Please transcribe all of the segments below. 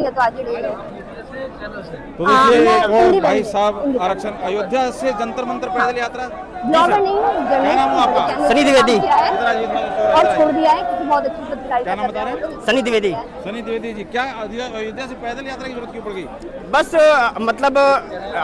है तो आज ही ले लो। तो देखिए वो भाई साहब आरक्षण अयोध्या से जंतर मंतर पैदल यात्रा। ब्लॉगर नहीं हूँ, क्या नाम है आपका? सनी द्विवेदी। और छोड़ दिया है क्योंकि बहुत अच्छी पत्रकारिता क्या नाम कर रहे बता हैं। रहे सनी द्विवेदी। सनी द्विवेदी जी, क्या अयोध्या से पैदल यात्रा की जरूरत क्यों पड़ गई? बस मतलब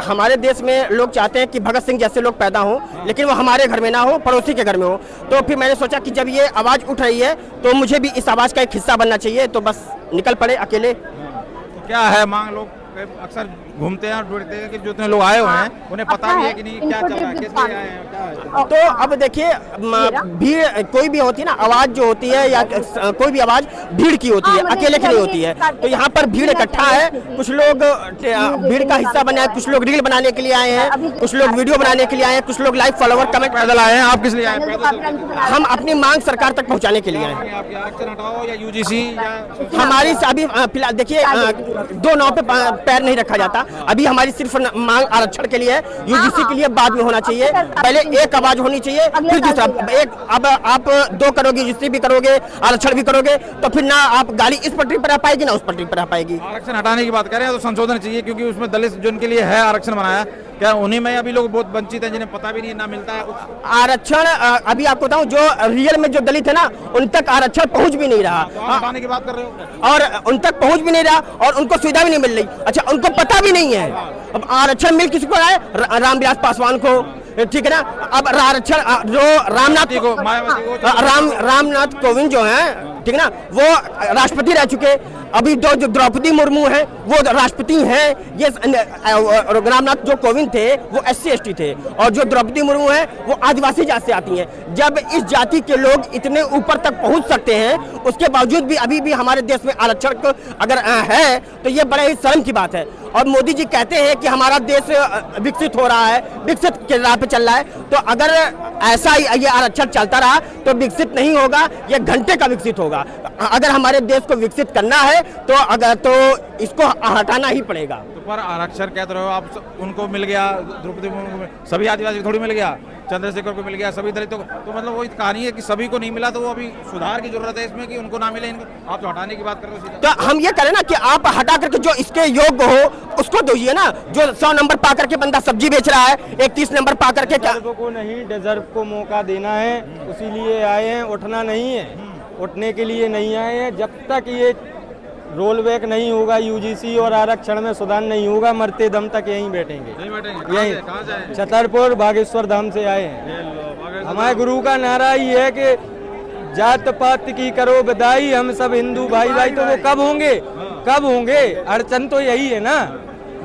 हमारे देश में लोग चाहते हैं कि भगत सिंह जैसे लोग पैदा हों, लेकिन वो हमारे घर में ना हो, पड़ोसी के घर में हो। तो फिर मैंने सोचा कि जब ये आवाज़ उठ रही है तो मुझे भी इस आवाज़ का एक हिस्सा बनना चाहिए, तो बस निकल पड़े अकेले। तो क्या है मांग? लोग अक्सर घूमते हैं और ढूंढते हैं कि जो इतने लोग आए हुए हैं उन्हें पता भी है कि नहीं क्या चल रहा है, किस लिए आए हैं, क्या है? तो अब देखिए भीड़ कोई भी होती है ना, आवाज जो होती है या कोई भी आवाज भीड़ की होती है, अकेले की नहीं होती है। तो यहाँ पर भीड़ इकट्ठा है, कुछ लोग भीड़ का हिस्सा बने हैं, कुछ लोग रील बनाने के लिए आए हैं, कुछ लोग वीडियो बनाने के लिए आए हैं, कुछ लोग लाइव फॉलोवर कमेंट। पैदल आए हैं? आप किस लिए आए हैं? पैदल हम अपनी मांग सरकार तक पहुँचाने के लिए आए हैं। आपके आरक्षण हटाओ या यूजीसी या हमारी अभी फिलहाल देखिए दो नाव पे पैर नहीं रखा जाता। अभी हमारी सिर्फ मांग आरक्षण के लिए, यूजीसी के लिए बाद में होना चाहिए। पहले एक आवाज होनी चाहिए, फिर दूसरा एक। अब आप दो करोगे, यूजीसी भी करोगे, आरक्षण भी करोगे, तो फिर ना आप गाड़ी इस पटरी पर आ पाएगी ना उस पटरी पर आ पाएगी। आरक्षण हटाने की बात कर रहे हैं तो संशोधन चाहिए, क्योंकि उसमें दलित जिनके लिए है आरक्षण बनाया, क्या उन्हीं में अभी लोग बहुत वंचित हैं जिन्हें पता भी नहीं ना मिलता है आरक्षण। अभी आपको बताऊं, जो रियल में जो दलित है ना, उन तक आरक्षण पहुंच भी नहीं रहा। हटाने की बात कर रहे हो और उन तक पहुंच भी नहीं रहा और उनको सुविधा भी नहीं मिल रही। अच्छा, उनको पता भी नहीं है। अब आरक्षण मिल किसको रहा है? रामविलास पासवान को, ठीक है ना। अब आरक्षण जो रामनाथ को, रामनाथ कोविंद जो है, ठीक है ना, वो राष्ट्रपति रह चुके। अभी जो द्रौपदी मुर्मू है वो राष्ट्रपति हैं। ये रामनाथ जो कोविंद थे वो SC ST थे, और जो द्रौपदी मुर्मू है वो आदिवासी जाति से आती हैं। जब इस जाति के लोग इतने ऊपर तक पहुंच सकते हैं, उसके बावजूद भी अभी भी हमारे देश में आरक्षण अगर है तो ये बड़े ही शर्म की बात है। और मोदी जी कहते हैं कि हमारा देश विकसित हो रहा है, विकसित के राह पे चल रहा है। तो अगर ऐसा ही ये आरक्षण चलता रहा तो विकसित नहीं होगा, ये घंटे का विकसित होगा। अगर हमारे देश को विकसित करना है तो इसको हटाना ही पड़ेगा। तो पर आरक्षण कहते रहो आप, उनको मिल गया, द्रौपदी मुर्मू को, सभी आदिवासी थोड़ी मिल गया, चंद्रशेखर को मिल गया, सभी दलितों को। तो मतलब वही कहानी है कि सभी को नहीं मिला, तो वो अभी सुधार की जरूरत है इसमें कि उनको ना मिले। इनको आप तो हटाने की बात कर रहे हो। तो हम ये करें ना कि आप हटा करके जो इसके योग्य हो उसको दीजिए ना। जो 100 नंबर पा करके बंदा सब्जी बेच रहा है, 31 नंबर पा करके डिजर्व को नहीं, डिजर्व को मौका देना है, इसीलिए आए हैं। उठना नहीं है, उठने के लिए नहीं आए हैं। जब तक ये रोल बैक नहीं होगा, यूजीसी और आरक्षण में सुधार नहीं होगा, मरते दम तक यहीं बैठेंगे। यहीं छतरपुर बागेश्वर धाम से आए हैं। हमारे गुरु का नारा ही है कि जात पात की करो विदाई, हम सब हिंदू भाई भाई। तो वो कब होंगे? कब होंगे? अड़चन तो यही है ना,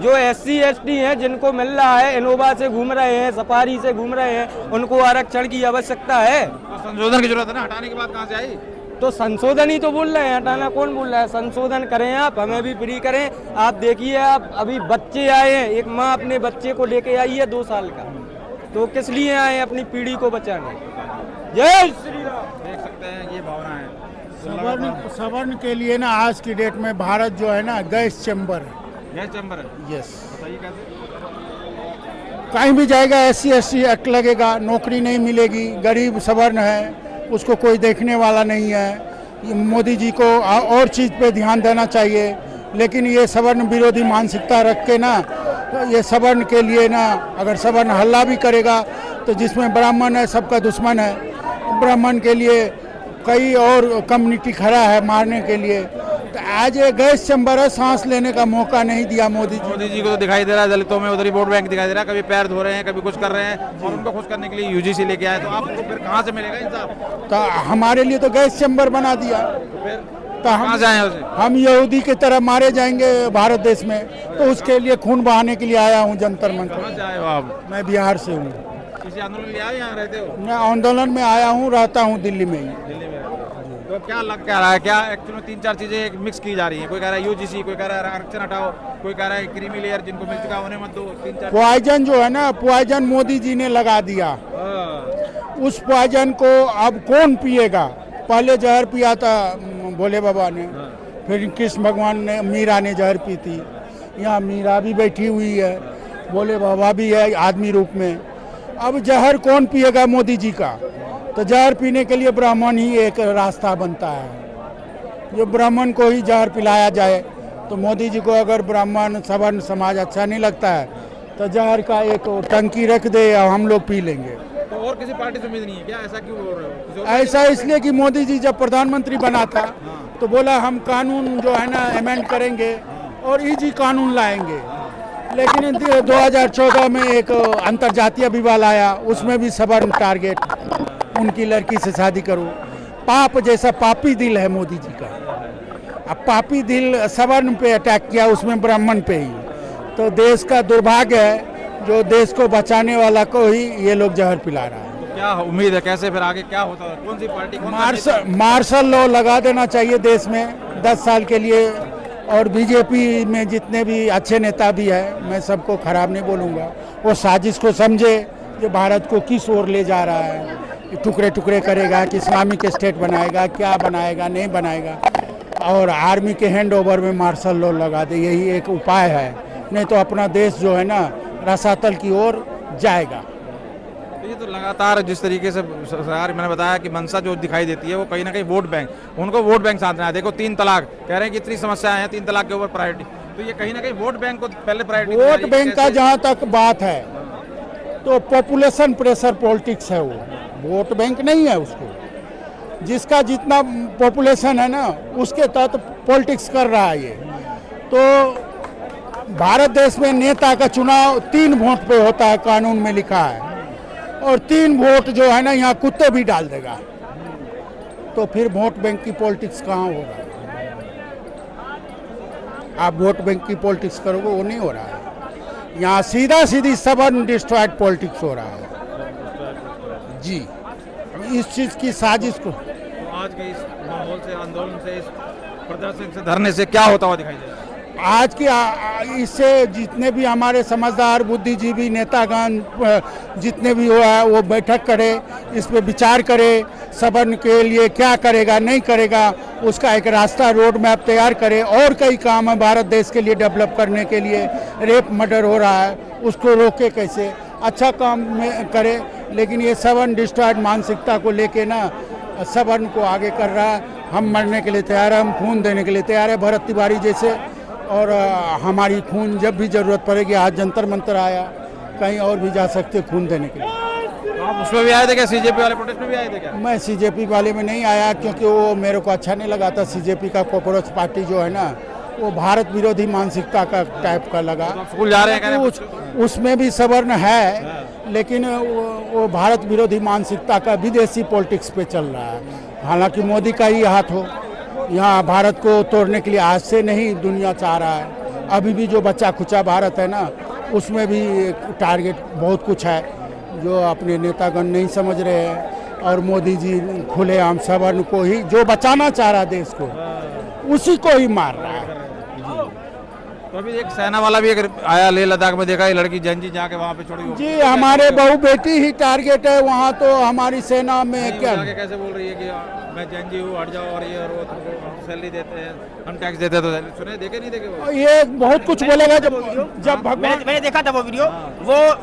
जो SC ST हैं जिनको मिल रहा है, इनोवा से घूम रहे हैं, सफारी से घूम रहे हैं, उनको आरक्षण की आवश्यकता है। संशोधन की जरूरत है ना, हटाने की बात कहाँ से आई? तो संशोधन ही तो बोल रहे हैं, हटाना कौन बोल रहा है? संशोधन करें आप, हमें भी फ्री करें। आप देखिए, आप अभी बच्चे आए हैं, एक माँ अपने बच्चे को लेके आई है 2 साल का, तो किस लिए आए हैं? अपनी पीढ़ी को बचाने। जय श्री राम। देख सकते हैं ये भावना है सवर्ण के लिए ना, आज की डेट में भारत जो है ना, गैस चैम्बर है। गैस चैम्बर है? यस। बताइए कैसे? कहीं भी जाएगा SC ST एक्ट लगेगा, नौकरी नहीं मिलेगी, गरीब सवर्ण है उसको कोई देखने वाला नहीं है। मोदी जी को और चीज़ पे ध्यान देना चाहिए, लेकिन ये सवर्ण विरोधी मानसिकता रख के ना, ये सवर्ण के लिए ना, अगर सवर्ण हल्ला भी करेगा तो जिसमें ब्राह्मण है सबका दुश्मन है। ब्राह्मण के लिए कई और कम्युनिटी खड़ा है मारने के लिए। तो आज ये गैस चैम्बर है, सांस लेने का मौका नहीं दिया मोदी जी को। तो दिखाई दे रहा है दलितों में उधर ही वोट बैंक दिखाई दे रहा है, कभी पैर धो रहे हैं, कभी कुछ कर रहे हैं, और उनको खुश करने के लिए यूजीसी लेके आए। तो आपको फिर कहाँ से मिलेगा इंसाफ? तो हमारे लिए तो गैस चैम्बर बना दिया, तो कहाँ जाए उसे? हम यहूदी की तरह मारे जाएंगे भारत देश में। तो उसके लिए खून बहाने के लिए आया हूँ जंतर मंतर। कहाँ से आए हो आप? मैं बिहार से हूँ। किसी आंदोलन में आए, यहाँ रहते हो? मैं आंदोलन में आया हूँ, रहता हूँ दिल्ली में ही। दिल्ली में। तो क्या लग क्या रहा है? क्या एक्चुअली में 3-4 चीजें मिक्स की जा रही हैं? कोई कह रहा है यूजीसी, कोई कह रहा है आरक्षण हटाओ, कोई कह रहा है क्रीमी लेयर जिनको मिल चुका उन्हें मत दो। 3-4 पॉइजन जो है ना, पॉइजन मोदी जी ने लगा दिया। उस पॉइजन को अब कौन पिएगा? पहले जहर पिया था भोले बाबा ने, फिर कृष्ण भगवान ने, मीरा ने जहर पी थी। यहाँ मीरा भी बैठी हुई है, भोले बाबा भी है आदमी रूप में। अब जहर कौन पिएगा मोदी जी का? तो जहर पीने के लिए ब्राह्मण ही एक रास्ता बनता है, जो ब्राह्मण को ही जहर पिलाया जाए, तो मोदी जी को अगर ब्राह्मण सवर्ण समाज अच्छा नहीं लगता है तो जहर का एक टंकी रख दे और हम लोग पी लेंगे। तो और किसी पार्टी से उम्मीद नहीं है क्या? ऐसा क्यों बोल रहे हो? किसी और ऐसा इसलिए कि मोदी जी जब प्रधानमंत्री बना था तो बोला हम कानून जो है ना अमेंड करेंगे और इजी कानून लाएंगे, लेकिन 2014 में एक अंतर्जातीय विवाद आया, उसमें भी सवर्ण टारगेट, उनकी लड़की से शादी करो। पाप जैसा पापी दिल है मोदी जी का। अब पापी दिल सवर्ण पे अटैक किया, उसमें ब्राह्मण पे ही। तो देश का दुर्भाग्य है जो देश को बचाने वाला को ही ये लोग जहर पिला रहा है। तो क्या उम्मीद है, कैसे फिर आगे क्या होता है? कौन सी पार्टी, कौन सा नेता? मार्शल लॉ लगा देना चाहिए देश में 10 साल के लिए। और बीजेपी में जितने भी अच्छे नेता भी है, मैं सबको खराब नहीं बोलूँगा, वो साजिश को समझे कि भारत को किस ओर ले जा रहा है, टुकड़े टुकड़े करेगा कि इस्लामिक स्टेट बनाएगा, क्या बनाएगा नहीं बनाएगा, और आर्मी के हैंड ओवर में मार्शल लॉ लगा दे, यही एक उपाय है। नहीं तो अपना देश जो है ना रसातल की ओर जाएगा। ये तो लगातार जिस तरीके से सरकार, मैंने बताया कि मंशा जो दिखाई देती है वो कहीं ना कहीं वोट बैंक, उनको वोट बैंक साधना है। देखो 3 तलाक कह रहे हैं कि इतनी समस्याएं हैं, 3 तलाक के ऊपर प्रायोरिटी, तो ये कहीं ना कहीं वोट बैंक को पहले प्रायोरिटी। वोट बैंक का जहाँ तक बात है तो पॉपुलेशन प्रेशर पॉलिटिक्स है, वो वोट बैंक नहीं है। उसको जिसका जितना पॉपुलेशन है ना उसके तहत पॉलिटिक्स कर रहा है ये। तो भारत देश में नेता का चुनाव 3 वोट पे होता है, कानून में लिखा है, और 3 वोट जो है ना यहाँ कुत्ते भी डाल देगा। तो फिर वोट बैंक की पॉलिटिक्स कहाँ हो रहा है? आप वोट बैंक की पॉलिटिक्स करोगे, वो नहीं हो रहा है। यहाँ सीधा सीधी सवर्ण डिस्ट्रॉयड पॉलिटिक्स हो रहा है जी। इस चीज की साजिश को तो आज के इस माहौल से, आंदोलन से, इस प्रदर्शन से, धरने से क्या होता हुआ दिखाई दे रहा है? आज की इससे जितने भी हमारे समझदार बुद्धिजीवी नेतागण जितने भी हुआ है वो बैठक करे, इस पे विचार करे, सवर्ण के लिए क्या करेगा नहीं करेगा, उसका एक रास्ता रोड मैप तैयार करे। और कई काम है भारत देश के लिए डेवलप करने के लिए। रेप मर्डर हो रहा है, उसको रोके कैसे, अच्छा काम में करे। लेकिन ये सवर्ण डिस्ट्रॉयड मानसिकता को लेके ना सवर्ण को आगे कर रहा है। हम मरने के लिए तैयार है, हम खून देने के लिए तैयार है, भरत तिवारी जैसे। और हमारी खून जब भी ज़रूरत पड़ेगी, आज जंतर मंतर आया, कहीं और भी जा सकते खून देने के लिए। आप उसमें भी आए थे क्या? सीजेपी वाले प्रोटेस्ट में भी आए थे क्या? मैं सीजेपी वाले में नहीं आया क्योंकि वो मेरे को अच्छा नहीं लगा था। सीजेपी का कॉकरोच पार्टी जो है ना वो भारत विरोधी मानसिकता का टाइप का लगा। तो स्कूल जा रहे हैं, कह रहे हैं उसमें भी सवर्ण है, लेकिन वो भारत विरोधी मानसिकता का विदेशी पॉलिटिक्स पे चल रहा है। हालांकि मोदी का ही हाथ हो, यहाँ भारत को तोड़ने के लिए आज से नहीं दुनिया चाह रहा है। अभी भी जो बच्चा खुचा भारत है ना उसमें भी टारगेट बहुत कुछ है जो अपने नेतागण नहीं समझ रहे हैं। और मोदी जी खुलेआम सवर्ण को ही जो बचाना चाह रहा है देश को, उसी को ही मार रहा है। तो अभी एक सेना वाला भी एक आया लेह लद्दाख में, देखा ये लड़की जंजी जाके वहाँ पे छोड़ी जी, हमारे बहू बेटी ही टारगेट है वहाँ। तो हमारी सेना में क्या कैसे बोल रही है कि मैं जंजी हूँ, हट जाओ, और ये और वो तुमको सैलरी देते हैं, हम टैक्स देते हैं। तो सुने, देखे नहीं देखे वो? ये बहुत कुछ बोलेगा जब भगवान। मैंने देखा था वो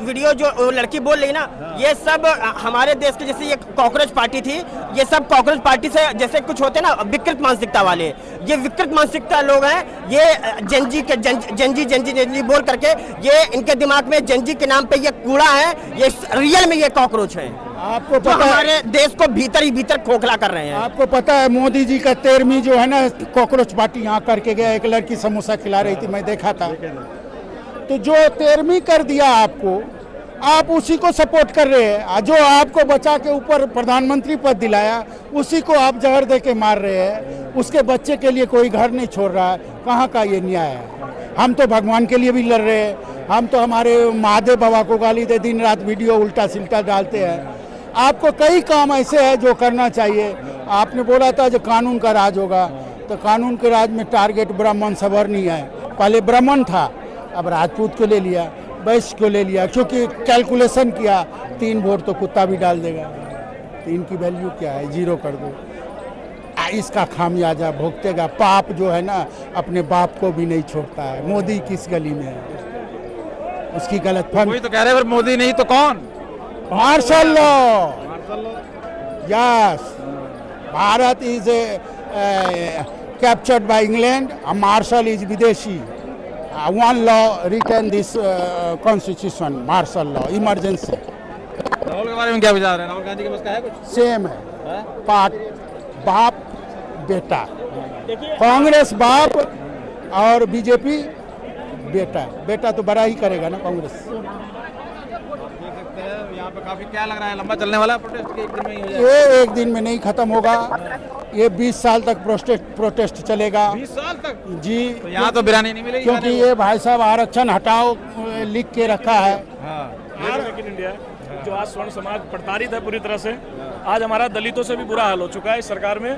वीडियो जो लड़की बोल रही ना, ये सब हमारे देश की जैसे ये कॉकरोच पार्टी थी, ये सब कॉकरोच पार्टी से जैसे कुछ होते ना विकृत मानसिकता वाले, ये विकृत मानसिकता लोग हैं। ये जंजी बोल करके ये इनके दिमाग में जंजी के नाम पे ये कूड़ा है, ये रियल में ये कॉकरोच है। आपको तो पता है, हमारे देश को भीतर ही भीतर खोखला कर रहे हैं। आपको पता है मोदी जी का 13वीं जो है ना कॉकरोच पार्टी यहाँ करके गया, एक लड़की समोसा खिला रही थी, मैं देखा था। तो जो 13वीं कर दिया आपको, आप उसी को सपोर्ट कर रहे हैं। जो आपको बचा के ऊपर प्रधानमंत्री पद दिलाया उसी को आप जहर दे के मार रहे हैं। उसके बच्चे के लिए कोई घर नहीं छोड़ रहा है। कहाँ का ये न्याय है? हम तो भगवान के लिए भी लड़ रहे हैं। हम तो हमारे महादेव बाबा को गाली दे, दिन रात वीडियो उल्टा सिल्टा डालते हैं। आपको कई काम ऐसे हैं जो करना चाहिए। आपने बोला था जो कानून का राज होगा, तो कानून के राज में टारगेट ब्राह्मण सवर्ण ही है। पहले ब्राह्मण था, अब राजपूत को ले लिया, वैश्य को ले लिया, क्योंकि कैलकुलेशन किया 3 वोट तो कुत्ता भी डाल देगा। 3 की वैल्यू क्या है, 0 कर दो। इसका खामियाजा भुगतेगा। पाप जो है ना अपने बाप को भी नहीं छोड़ता है। मोदी किस गली में है, उसकी गलत फहमी। कोई तो कह रहे हैं मोदी नहीं तो कौन? Martial law, yes. Bharat is captured by England. Marshall is Videshi. One law retain this constitution, martial law, emergency. Rahul के बारे में क्या विचार है? राहुल गांधी के पास का है कुछ? सेम है, पार्ट बाप बेटा, कांग्रेस बाप और बीजेपी बेटा। बेटा तो बड़ा ही करेगा ना कांग्रेस। देख सकते हैं यहाँ पे काफी क्या लग रहा है, लंबा चलने वाला है प्रोटेस्ट के एक दिन में ही हो जाएगा? ये एक दिन में नहीं खत्म होगा, ये 20 साल तक प्रोटेस्ट चलेगा 20 साल तक जी। तो यहाँ तो बिरानी नहीं मिलेगी क्योंकि ये भाई साहब आरक्षण हटाओ लिख के रखा है। मेक इन इंडिया जो आज स्वर्ण समाज प्रताड़ित है पूरी तरह से। आज हमारा दलितों से भी बुरा हाल हो चुका है इस सरकार में।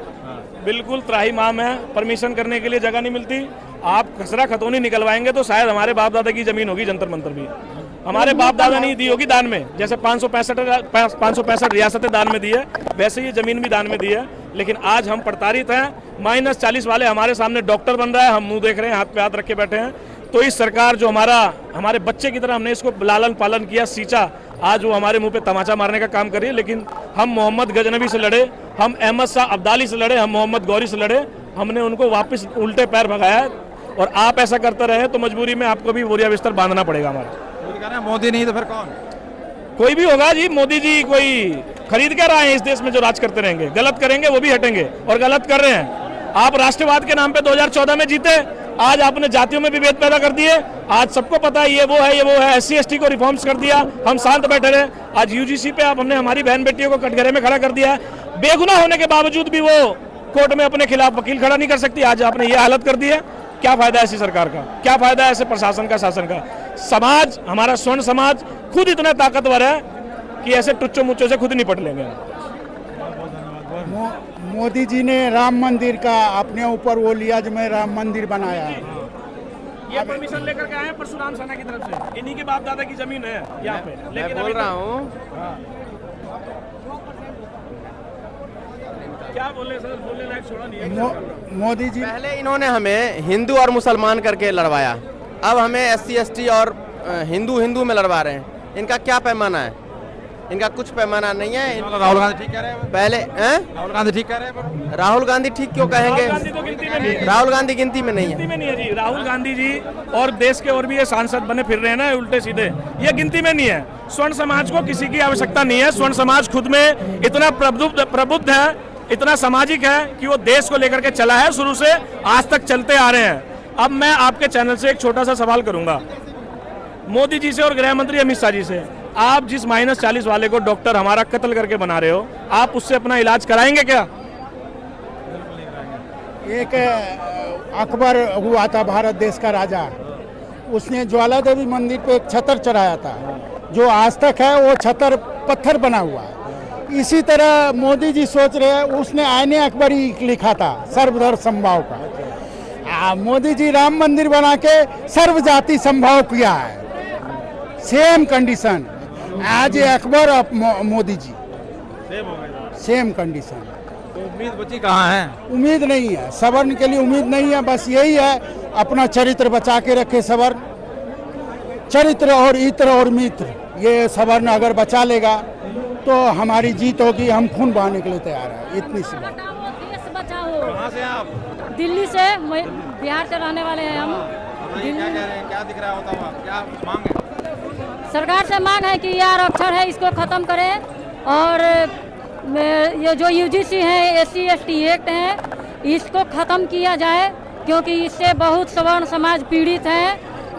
बिल्कुल त्राहिमाम है, परमिशन करने के लिए जगह नहीं मिलती। आप खसरा खतौनी निकलवाएंगे तो शायद हमारे बाप दादा की जमीन होगी जंतर मंतर भी, हमारे बाप दादा नहीं दी होगी दान में। जैसे 565 रियासतें दान में दी है, वैसे ये जमीन भी दान में दी है। लेकिन आज हम प्रताड़ित हैं। -40 वाले हमारे सामने डॉक्टर बन रहा है, हम मुंह देख रहे हैं, हाथ पे हाथ रख के बैठे हैं। तो इस सरकार जो हमारे बच्चे की तरह हमने इसको लालन पालन किया, सींचा, आज वो हमारे मुंह पे तमाचा मारने का काम कर रही है। लेकिन हम मोहम्मद गजनबी से लड़े, हम अहमद शाह अब्दाली से लड़े, हम मोहम्मद गौरी से लड़े, हमने उनको वापस उल्टे पैर भगाया। और आप ऐसा करते रहे तो मजबूरी में आपको भी बोरिया बिस्तर बांधना पड़ेगा हमारा। मोदी नहीं तो फिर कौन? कोई भी होगा जी। मोदी जी कोई खरीद कर आए हैं इस देश में जो राज करते रहेंगे? गलत करेंगे वो भी हटेंगे, और गलत कर रहे हैं। आप राष्ट्रवाद के नाम पे 2014 में जीते, आज आपने जातियों में विभेद पैदा कर दिए। आज सबको पता है ये वो है। SC/ST को रिफॉर्म्स कर दिया, हम शांत बैठे रहे। आज UGC पे हमने हमारी बहन बेटियों को कटघरे में खड़ा कर दिया। बेगुनाह होने के बावजूद भी वो कोर्ट में अपने खिलाफ वकील खड़ा नहीं कर सकती। आज आपने ये हालत कर दी है। क्या फायदा है ऐसी सरकार का? क्या फायदा है ऐसे प्रशासन का, शासन का? समाज, हमारा स्वर्ण समाज खुद इतना ताकतवर है कि ऐसे टुच्चो मुच्चो से खुद निपट लेंगे। मोदी जी ने राम मंदिर का अपने ऊपर वो लिया जो मैं राम मंदिर बनाया। ये परमिशन लेकर के आए परशुराम सेना की तरफ से, इन्हीं के बाप दादा की जमीन है यहाँ पे। लेकिन बोल रहा हूँ क्या बोले सर, बोलने लायक छोड़ा नहीं है। मोदी जी पहले इन्होंने हमें हिंदू और मुसलमान करके लड़वाया, अब हमें SC/ST और हिंदू में लड़वा रहे हैं। इनका क्या पैमाना है? इनका कुछ पैमाना नहीं है। राहुल गांधी ठीक कह रहे हैं? पहले राहुल गांधी ठीक कह रहे हैं? राहुल गांधी ठीक क्यों कहेंगे? तो गिनती में नहीं है। राहुल गांधी गिनती में नहीं है। गिनती में नहीं है जी। राहुल गांधी जी और देश के और भी ये सांसद बने फिर रहे हैं ना उल्टे सीधे, ये गिनती में नहीं है। स्वर्ण समाज को किसी की आवश्यकता नहीं है। स्वर्ण समाज खुद में इतना प्रबुद्ध है, इतना सामाजिक है कि वो देश को लेकर के चला है, शुरू से आज तक चलते आ रहे हैं। अब मैं आपके चैनल से एक छोटा सा सवाल करूंगा मोदी जी से और गृह मंत्री अमित शाह जी से। आप जिस -40 वाले को डॉक्टर हमारा कत्ल करके बना रहे हो, आप उससे अपना इलाज कराएंगे क्या? एक अकबर हुआ था भारत देश का राजा, उसने ज्वाला देवी मंदिर पे एक छतर चढ़ाया था, जो आज तक है वो छतर पत्थर बना हुआ है। इसी तरह मोदी जी सोच रहे हैं, उसने आईने अकबरी लिखा था सर्वधर्म समभाव का। मोदी जी राम मंदिर बना के सर्व जाति समभाव किया है। सेम कंडीशन आज अकबर और मोदी जी, सेम कंडीशन। तो उम्मीद बची कहाँ है? उम्मीद नहीं है, सवर्ण के लिए उम्मीद नहीं है। बस यही है, अपना चरित्र बचा के रखे सवर्ण। चरित्र और इत्र और मित्र, ये सवर्ण अगर बचा लेगा तो हमारी जीत होगी। हम खून बहाने के लिए तैयार है। इतनी सी बात। देश बचाओ। कहाँ से आप? दिल्ली से, बिहार से रहने वाले हैं हम। बताइए क्या कह रहे हैं, क्या दिख रहा होता हुआ, क्या मांग है? सरकार से मांग है कि ये आरक्षण है इसको ख़त्म करें, और ये जो UGC है, SC/ST एक्ट है, इसको ख़त्म किया जाए, क्योंकि इससे बहुत सवर्ण समाज पीड़ित है।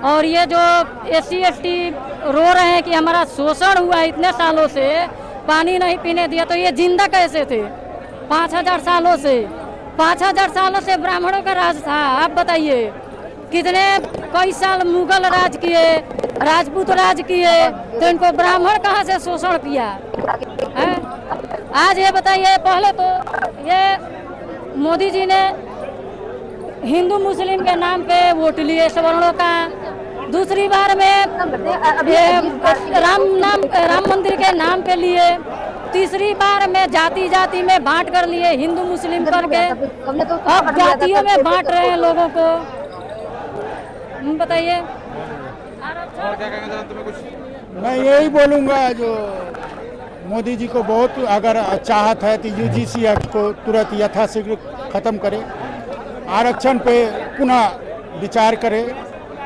और ये जो SC/ST रो रहे हैं कि हमारा शोषण हुआ इतने सालों से, पानी नहीं पीने दिया, तो ये जिंदा कैसे थे 5000 सालों से? 5000 सालों से ब्राह्मणों का राज था। आप बताइए कितने कई साल मुगल राज किए, राजपूत राज किए, तो इनको ब्राह्मण कहाँ से शोषण किया है? आज ये बताइए, पहले तो ये मोदी जी ने हिंदू मुस्लिम के नाम पे वोट लिए सवर्णों का, दूसरी बार में राम मंदिर के नाम पे लिए, तीसरी बार में जाति में बांट कर लिए, हिंदू मुस्लिम करके अब जातियों में बांट रहे हैं लोगों को। बताइए और क्या कहेंगे जरा तुम्हें कुछ? मैं यही बोलूँगा, जो मोदी जी को बहुत अगर चाहत है तो UGC एक्ट को तुरंत यथाशीघ्र खत्म करे आरक्षण पे पुनः विचार करे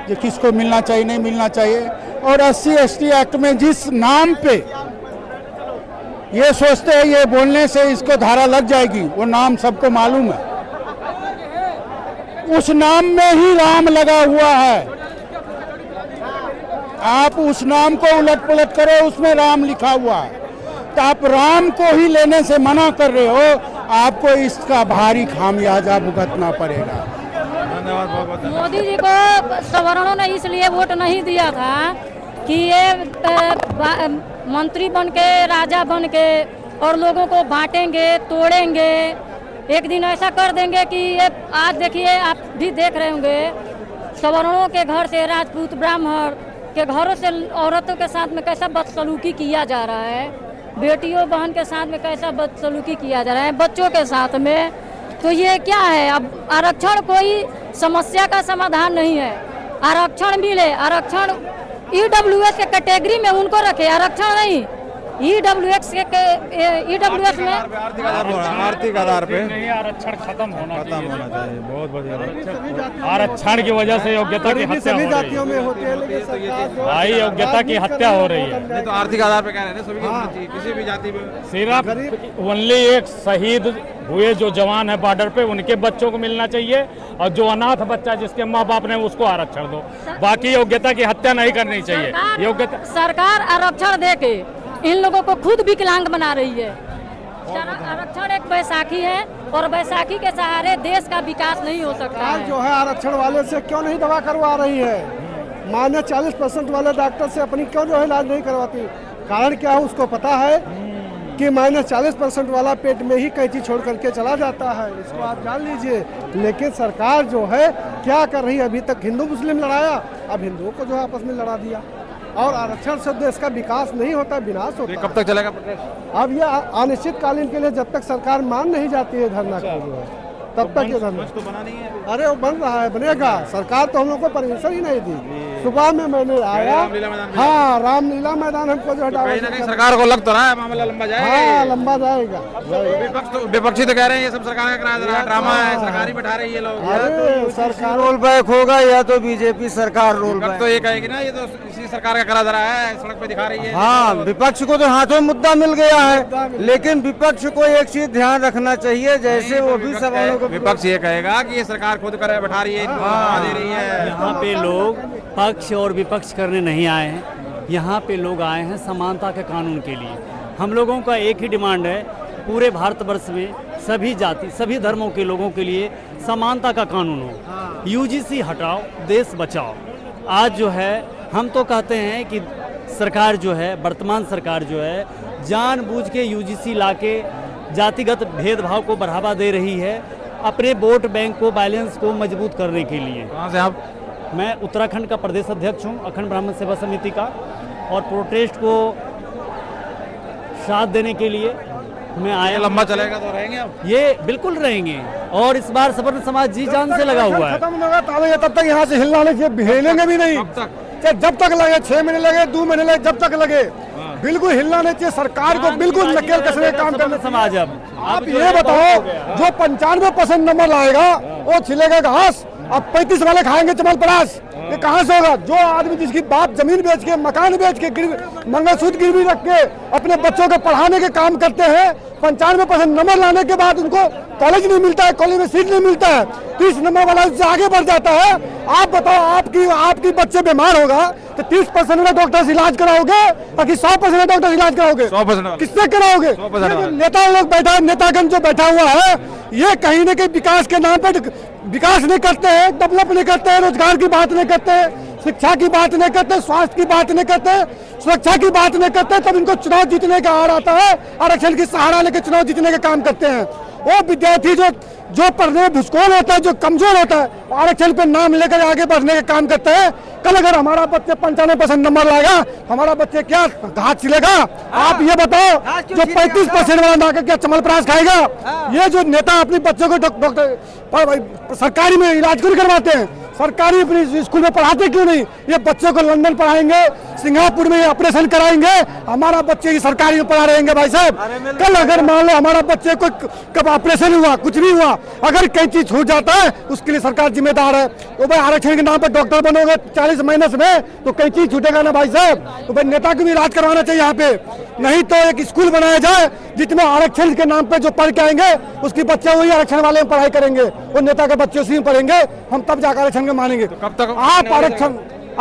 कि किसको मिलना चाहिए नहीं मिलना चाहिए। और SC/ST एक्ट में जिस नाम पे ये सोचते हैं ये बोलने से इसको धारा लग जाएगी, वो नाम सबको मालूम है। उस नाम में ही राम लगा हुआ है। आप उस नाम को उलट पुलट करो, उसमें राम लिखा हुआ है, तो आप राम को ही लेने से मना कर रहे हो, आपको इसका भारी खामियाजा भुगतना पड़ेगा। धन्यवाद, बहुत बहुत धन्यवाद। मोदी जी को सवर्णों ने इसलिए वोट नहीं दिया था कि ये मंत्री बन के राजा बन के और लोगों को बांटेंगे, तोड़ेंगे। एक दिन ऐसा कर देंगे कि ये आज देखिए, आप भी देख रहे होंगे, सवर्णों के घर से, राजपूत ब्राह्मण के घरों से औरतों के साथ में कैसा बदसलूकी किया जा रहा है, बेटियों बहन के साथ में कैसा बदसलूकी किया जा रहा है, बच्चों के साथ में। तो ये क्या है? अब आरक्षण कोई समस्या का समाधान नहीं है। आरक्षण मिले, आरक्षण EWS के कैटेगरी में उनको रखे, आरक्षण नहीं। EWS में आर्थिक आधार पे आरक्षण खत्म होना चाहिए। बहुत बढ़िया। आरक्षण की वजह से योग्यता की हत्या हो रही है। भाई योग्यता की हत्या हो रही है। नहीं तो आर्थिक आधार पे कह रहे हैं सभी को होना चाहिए, किसी भी जाति में। सिर्फ ओनली एक शहीद हुए जो जवान है बॉर्डर पे, उनके बच्चों को मिलना चाहिए, और जो अनाथ बच्चा जिसके माँ बाप ने, उसको आरक्षण दो। बाकी योग्यता की हत्या नहीं करनी चाहिए। योग्यता सरकार आरक्षण दे के इन लोगों को खुद विकलांग बना रही है। आरक्षण एक बैसाखी है, और बैसाखी के सहारे देश का विकास नहीं हो सकता है। जो है आरक्षण वाले से क्यों नहीं दवा करवा रही है? माने 40% वाले डॉक्टर से अपनी क्यों जो है इलाज नहीं करवाती? कारण क्या है? उसको पता है कि -40% वाला पेट में ही कैंची छोड़ करके चला जाता है। इसको आप जान लीजिए। लेकिन सरकार जो है क्या कर रही है? अभी तक हिंदू मुस्लिम लड़ाया, अब हिंदुओं को जो है आपस में लड़ा दिया। और आरक्षण से देश का विकास नहीं होता, विनाश होता है। कब तक चलेगा प्रोटेस्ट? अब ये अनिश्चितकालीन के लिए, जब तक सरकार मान नहीं जाती है धरना को, जो है तब तक ये धरना तो बना नहीं है। अरे वो बन रहा है, बनेगा। सरकार तो हम लोग को परमिशन ही नहीं दी। सुबह में मैंने आया, रामलीला मैदान में। हाँ रामलीला मैदान हमको जो है कहीं ना कहीं सरकार को लग तो रहा है मामला लंबा जाएगा। हाँ लंबा जाएगा। विपक्षी तो कह रहे हैं ये सब सरकार का करा रहा है, ड्रामा है, सरकार ही बैठा रही है लोग। अरे सरकार रोल बैक होगा या तो बीजेपी सरकार रोल विपक्ष तो ये कहेगी ना, ये तो इसी सरकार का करा रहा है, सड़क पे दिखा रही है। हाँ, विपक्ष को तो हाथों में मुद्दा मिल गया है, लेकिन विपक्ष को एक चीज ध्यान रखना चाहिए, जैसे वो भी सवालों को विपक्ष ये कहेगा कि ये सरकार खुद करे बैठा रही है, इनको दे रही है। यहाँ पे लोग पक्ष और विपक्ष करने नहीं आए हैं। यहाँ पे लोग आए हैं समानता के कानून के लिए। हम लोगों का एक ही डिमांड है, पूरे भारतवर्ष में सभी जाति, सभी धर्मों के लोगों के लिए समानता का कानून हो। यूजीसी हटाओ, देश बचाओ। आज जो है हम तो कहते हैं कि सरकार जो है, वर्तमान सरकार जो है, जानबूझ के यूजीसी लाके जातिगत भेदभाव को बढ़ावा दे रही है, अपने वोट बैंक को, बैलेंस को मजबूत करने के लिए। कहाँ से आप? मैं उत्तराखंड का प्रदेश अध्यक्ष हूं, अखंड ब्राह्मण सेवा समिति का, और प्रोटेस्ट को साथ देने के लिए मैं आया। लंबा चलेगा तो रहेंगे आप? ये बिल्कुल रहेंगे, और इस बार सवर्ण समाज जी जान से लगा हुआ है। खत्म होगा तब तक यहाँ से हिलना नहीं, हिलेंगे भी नहीं। जब तक लगे, 6 महीने लगे, 2 महीने लगे, जब तक लगे बिल्कुल हिलना नहीं चाहिए। सरकार को बिल्कुल नकेल कसने का काम करना समाज। अब आप ये बताओ, जो 95% नंबर लाएगा वो छिलेगा घास, अब 35 वाले खाएंगे चमल परास। ये कहाँ से होगा? जो आदमी जिसकी बाप जमीन बेच के, मकान बेच के, मंगलसूत्र गिरवी रख के अपने बच्चों को पढ़ाने के काम करते हैं, 95% नंबर लाने के बाद उनको कॉलेज नहीं मिलता है, कॉलेज में सीट नहीं मिलता है, 30 नंबर वाला उससे आगे बढ़ जाता है। आप बताओ, आपकी बच्चे बीमार होगा तो 30% का डॉक्टर से इलाज कराओगे, बाकी 100% का डॉक्टर इलाज कराओगे? 100% किससे कराओगे? नेता लोग बैठा, नेतागण जो बैठा हुआ है, ये कहीं न कहीं विकास के नाम पे विकास नहीं करते हैं, डेवलप नहीं करते हैं, रोजगार की बात नहीं करते, शिक्षा की बात नहीं करते, स्वास्थ्य की बात नहीं करते, सुरक्षा की बात नहीं करते। तब इनको चुनाव जीतने का आड़ आता है, आरक्षण की सहारा लेकर चुनाव जीतने का काम करते हैं। वो विद्यार्थी जो पढ़ने में भुसकोल होता है, जो कमजोर होता है, आरक्षण पे नाम लेकर आगे बढ़ने का काम करते हैं। कल अगर हमारा बच्चे 95% नंबर लाएगा, हमारा बच्चे क्या घास छिलेगा? आप ये बताओ, जो 35% वाला नाकर क्या चमलप्रास खाएगा? ये जो नेता अपने बच्चों को डॉक्टर सरकारी में इलाज क्यों करवाते हैं? सरकारी अपनी स्कूल में पढ़ाते क्यों नहीं? ये बच्चों को लंदन पढ़ाएंगे, सिंगापुर में ऑपरेशन कराएंगे, हमारा बच्चे की सरकारी में पढ़ा रहेंगे भाई साहब। कल अगर मान लो हमारा बच्चे को कब ऑपरेशन हुआ, कुछ भी हुआ, अगर कहीं चीज छूट जाता है उसके लिए सरकार जिम्मेदार है। तो भाई आरक्षण के नाम पर डॉक्टर बनोगे 40 महीने में तो कहीं चीज छूटेगा ना भाई साहब। तो भाई नेता को भी इलाज करवाना चाहिए यहाँ पे, नहीं तो एक स्कूल बनाया जाए जिसमें आरक्षण के नाम पे जो पढ़ के आएंगे उसकी बच्चे वही आरक्षण वाले में पढ़ाई करेंगे और नेता के बच्चे उसी में पढ़ेंगे, हम तब जाकर आरक्षण के मानेंगे। तो कब तक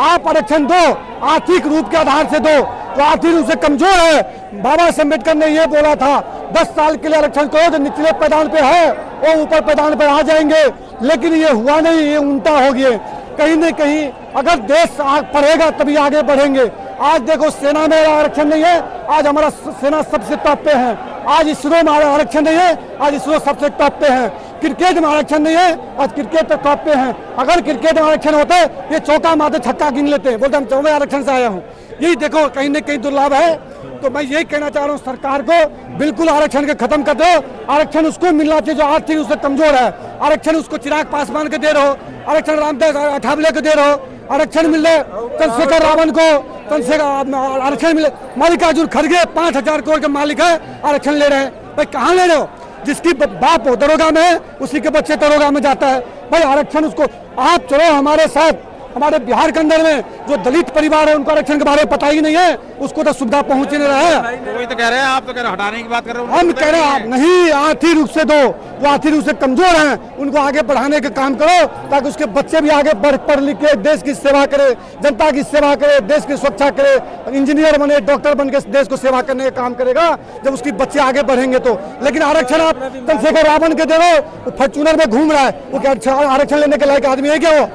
आप आरक्षण दो, आर्थिक रूप के आधार से दो, तो आर्थिक रूप से कमजोर है। बाबा साहब अम्बेडकर ने ये बोला था 10 साल के लिए आरक्षण करो, जो निचले पैदान पे है वो ऊपर पैदान पे आ जाएंगे, लेकिन ये हुआ नहीं, ये उल्टा हो गया। कहीं न कहीं अगर देश पढ़ेगा तभी आगे बढ़ेंगे। आज देखो सेना में आरक्षण नहीं है, आज हमारा सेना सबसे टॉप पे है। आज इसरो में आरक्षण नहीं है, आज इसरो सबसे टॉप पे है। क्रिकेट में आरक्षण नहीं है, आज क्रिकेट तो टॉप पे है। अगर क्रिकेट में आरक्षण होता है ये चौका मारते छक्का गिन लेते, बोलते हम 14 आरक्षण से आया हूँ। यही देखो कहीं न कहीं दुर्लाभ है। तो मैं यही कहना चाह रहा हूँ सरकार को, बिल्कुल आरक्षण के खत्म कर दो। आरक्षण उसको मिलना चाहिए जो आर्थिक उससे कमजोर है। आरक्षण उसको चिराग पासवान के दे रहे हो, आरक्षण रामदास अठावले को दे रहे हो, आरक्षण मिले चंद्रशेखर रावण को, आरक्षण मिले मल्लिकार्जुन खड़गे 5000 करोड़ के मालिक है, आरक्षण ले रहे हैं। भाई कहाँ ले रहे हो? जिसकी बाप दरोगा में है उसी के बच्चे दरोगा में जाता है। भाई आरक्षण उसको, आप चलो हमारे साथ, हमारे बिहार के अंदर में जो दलित परिवार है उनको आरक्षण के बारे में पता ही नहीं है, उसको तो सुविधा पहुंच नहीं रहा है। तो वही तो कह रहे हैं, आप तो कह रहे हैं हटाने की बात कर रहे हो। हम कह रहे हैं आप नहीं, आर्थिक रूप से दो, वो आर्थिक रूप से कमजोर हैं उनको आगे बढ़ाने का काम करो, ताकि उसके बच्चे भी आगे पढ़ लिख के देश की सेवा करे, जनता की सेवा करे, देश की सुरक्षा करे, इंजीनियर बने, डॉक्टर बन के देश को सेवा करने का काम करेगा जब उसके बच्चे आगे बढ़ेंगे तो। लेकिन आरक्षण आप चंद्रशेखर रावण के दे दो, वो फॉर्च्यूनर में घूम रहा है, वो क्या आरक्षण लेने के लायक आदमी है क्या वो?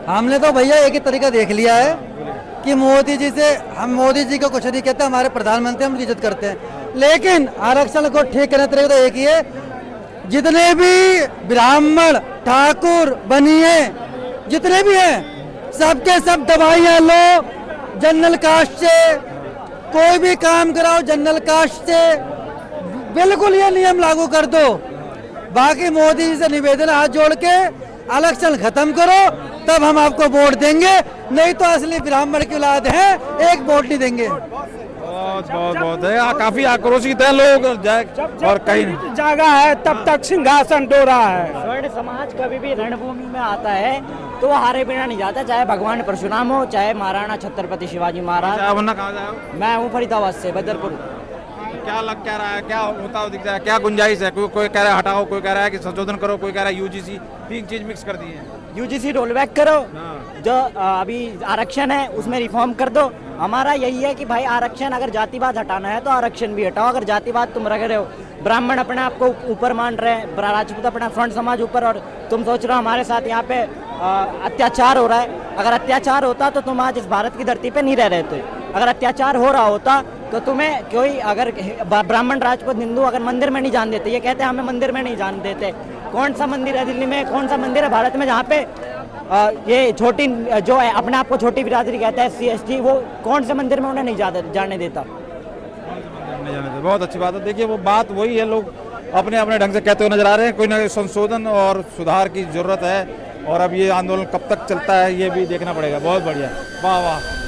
हमने तो भैया एक ही तरीका देख लिया है कि मोदी जी से, हम मोदी जी को कुछ नहीं कहते, हमारे प्रधानमंत्री हम इज्जत करते हैं, लेकिन आरक्षण को ठीक करने तरीका तो एक ही है, जितने भी ब्राह्मण ठाकुर बनिए जितने भी हैं सबके सब दवाइयाँ लो, जनरल कास्ट से कोई भी काम कराओ, जनरल कास्ट से बिल्कुल ये नियम लागू कर दो। बाकी मोदी जी से निवेदन हाथ जोड़ के आरक्षण खत्म करो, तब हम आपको वोट देंगे, नहीं तो असली ब्राह्मण की औलाद है, एक वोट नहीं देंगे। बहुत है, काफी आक्रोशित है लोग और कहीं जागा है तब तक सिंहासन डो रहा है। स्वर्ण समाज कभी भी रणभूमि में आता है तो वो हारे बिना नहीं जाता, चाहे भगवान परशुराम हो, चाहे महाराणा छत्रपति शिवाजी महाराज। कहाँ जाए? मैं हूँ फरीदाबाद से, बदरपुर। क्या लग क्या रहा है, क्या होता दिख रहा है, क्या गुंजाइश है? कोई कह रहा है हटाओ, कोई कह रहा है कि संशोधन करो, कोई कह रहा है यूजीसी, 3 चीज मिक्स कर दी है। यूजीसी रोल बैक करो, जो अभी आरक्षण है उसमें रिफॉर्म कर दो। हमारा यही है कि भाई आरक्षण अगर जातिवाद हटाना है तो आरक्षण भी हटाओ। अगर जातिवाद तुम रख रहे हो, ब्राह्मण अपने आप को ऊपर मान रहे हैं, राजपूत अपना फ्रंट समाज ऊपर, और तुम सोच रहे हो हमारे साथ यहाँ पे अत्याचार हो रहा है। अगर अत्याचार होता तो तुम आज इस भारत की धरती पे नहीं रह रहे थे। अगर अत्याचार हो रहा होता तो तुम्हें कोई, अगर ब्राह्मण राजपूत हिंदू अगर मंदिर में नहीं जान देते, ये कहते हैं हमें मंदिर में नहीं जान देते। कौन सा मंदिर है दिल्ली में, कौन सा मंदिर है भारत में जहाँ पे ये छोटी जो है अपने आप को छोटी बिरादरी कहता है SC ST, वो कौन से मंदिर में उन्हें नहीं जाने देता? बहुत अच्छी बात है। देखिए वो बात वही है, लोग अपने अपने ढंग से कहते हुए नजर आ रहे हैं। कोई ना संशोधन और सुधार की जरूरत है, और अब ये आंदोलन कब तक चलता है ये भी देखना पड़ेगा। बहुत बढ़िया, वाह वाह।